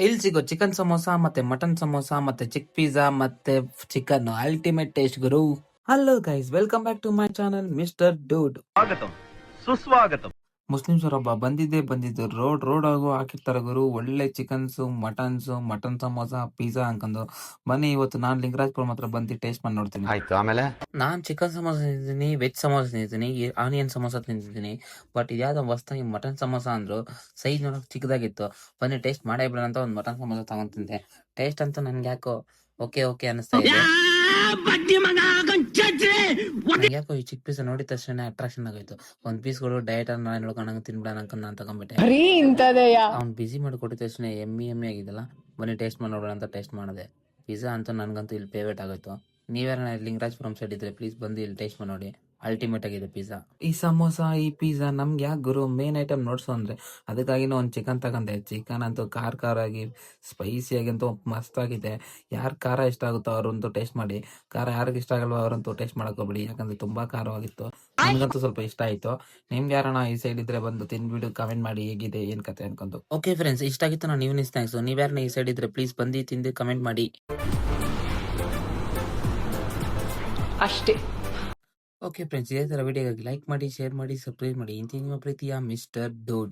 ಇಲ್ಲಿ ಸಿಗೋ ಚಿಕನ್ ಸಮೋಸ ಮತ್ತೆ ಮಟನ್ ಸಮೋಸ ಮತ್ತೆ ಚಿಕ್ ಪಿಜ್ಜಾ ಮತ್ತೆ ಚಿಕನ್ ಅಲ್ಟಿಮೇಟ್ ಟೇಸ್ಟ್ ಗುರು. Hello guys, welcome back to my channel mister dude. ಸ್ವಾಗತಂ ಸುಸ್ವಾಗತಂ. ಮುಸ್ಲಿಮ್ಸ್ ಅವರೊಬ್ಬ ಬಂದಿದ್ದು ರೋಡ್ ಆಗು ಹಾಕಿರ್ತಾರೆ ಗುರು. ಒಳ್ಳೆ ಚಿಕನ್ಸ್ ಮಟನ್ ಸಮೋಸ ಪಿಜ್ಜಾ ಅನ್ಕೊಂಡು ಬನ್ನಿ. ಇವತ್ತು ನಾನ್ ಲಿಂಗರಾಜ್ಪುರ ಮಾತ್ರ ಬಂದು ಟೇಸ್ಟ್ ಮಾಡಿ ನೋಡ್ತೀನಿ. ಆಯ್ತು, ಆಮೇಲೆ ನಾನ್ ಚಿಕನ್ ಸಮೋಸ ತಿಂತೀನಿ, ವೆಜ್ ಸಮೋಸ ತಿಂತೀನಿ, ಆನಿಯನ್ ಸಮೋಸ ತಿಂತಿದ್ದೀನಿ. ಬಟ್ ಇದ್ಯಾವ್ದೋ ಹೊಸ್ದಾಗಿ ಮಟನ್ ಸಮೋಸ ಅಂದ್ರು. ಸೈಜ್ ನೋಡಕ್ ಚಿಕ್ಕದಾಗಿತ್ತು. ಬನ್ನಿ ಟೇಸ್ಟ್ ಮಾಡೇ ಬಿಡೋಣ ಅಂತ ಒಂದು ಮಟನ್ ಸಮೋಸ ತಗೊಂಡ್ ತಿಂತೆ. ಟೇಸ್ಟ್ ಅಂತೂ ನನ್ಗೆ ಯಾಕೋ ಓಕೆ ಅನಿಸ್ತಾ ಇದೆ. ಯಾಕೋ ಈ ಚಿಕ್ಕ ಪೀಸ್ ನೋಡಿದ ತಕ್ಷಣ ಅಟ್ರಾಕ್ಷನ್ ಆಗೋಯ್ತು. ಒಂದ್ ಪೀಸ್ಗಳು ಡಯಟ್ ಅನ್ನ ನೋಡ್ಕೊಂಡಂಗ ತಿನ್ಬಿಡೋಣ ಅನ್ಕೊಂಡು ನಾನು ತಗೊಂಡ್ಬಿಟ್ಟೆ. ಅವ್ನು ಬಿಸಿ ಮಾಡಿ ಕೊಟ್ಟಿದ ತಕ್ಷಣ ಎಮ್ಮಿ ಆಗಿದ್ದಲ್ಲ. ಬನ್ನಿ ಟೇಸ್ಟ್ ಮಾಡಿ ನೋಡೋಣ ಅಂತ ಟೇಸ್ಟ್ ಮಾಡಿದೆ. ಪಿಜ್ಜಾ ಅಂತೂ ನನ್ಗಂತೂ ಇಲ್ಲಿ ಫೇವ್ರೇಟ್ ಆಗೋಯ್ತು. ನೀವ್ಯಾರ ಲಿಂಗರಾಜ್ಪುರಂ ಸೈಡ್ ಇದ್ರೆ ಪ್ಲೀಸ್ ಬಂದು ಇಲ್ಲಿ ಟೇಸ್ಟ್ ಮಾಡಿ ನೋಡಿ. ಅಲ್ಟಿಮೇಟ್ ಆಗಿದೆ ಪಿಜ್ಜಾ. ಈ ಸಮೋಸ ಈ ಪಿಜ್ಜಾ ನಮ್ಗೆ ಯಾಕೆ ಗುರು ಮೇನ್ ಐಟಮ್ ನೋಡ್ಸು ಅಂದ್ರೆ ಅದಕ್ಕಾಗಿನೂ ಒಂದು ಚಿಕನ್ ತಗೊಂಡೆ. ಚಿಕನ್ ಅಂತೂ ಖಾರ ಆಗಿ ಸ್ಪೈಸಿ ಆಗಿ ಅಂತೂ ಮಸ್ತ್ ಆಗಿದೆ. ಯಾರು ಖಾರ ಇಷ್ಟ ಆಗುತ್ತೋ ಅವ್ರಂತೂ ಟೇಸ್ಟ್ ಮಾಡಿ. ಖಾರ ಯಾರಿಗೆ ಇಷ್ಟ ಆಗಲ್ವೋ ಅವರಂತೂ ಟೇಸ್ಟ್ ಮಾಡಕ್ ಹೋಗ್ಬಿಡಿ, ಯಾಕಂದ್ರೆ ತುಂಬಾ ಖಾರವಾಗಿತ್ತು. ನನಗಂತೂ ಸ್ವಲ್ಪ ಇಷ್ಟ ಆಯ್ತು. ನಿಮ್ಗೆ ಯಾರನ್ನ ಈ ಸೈಡ್ ಇದ್ರೆ ಬಂದು ತಿಂದ್ಬಿಟ್ಟು ಕಮೆಂಟ್ ಮಾಡಿ ಹೇಗಿದೆ ಏನ್ ಕತೆ ಅನ್ಕೊಂಡು. ಓಕೆ ಫ್ರೆಂಡ್ಸ್, ಇಷ್ಟ ಆಗಿತ್ತು ನಾನು ಈವ್ನಿಂಗ್ ಸ್ನಾಕ್ಸ್. ನೀವ್ಯಾರನ್ನ ಈ ಸೈಡ್ ಇದ್ರೆ ಪ್ಲೀಸ್ ಬಂದು ತಿಂದು ಕಮೆಂಟ್ ಮಾಡಿ ಅಷ್ಟೇ. ಓಕೆ ಫ್ರೆಂಡ್ಸ್, ಇದೇ ತರ ವಿಡಿಯೋಗಾಗಿ ಲೈಕ್ ಮಾಡಿ, ಶೇರ್ ಮಾಡಿ, ಸಬ್ಸ್ಕ್ರೈಬ್ ಮಾಡಿ. ಇಂತಿ ನಿಮ್ಮ ಪ್ರೀತಿಯ ಮಿಸ್ಟರ್ ಡೂಡ್.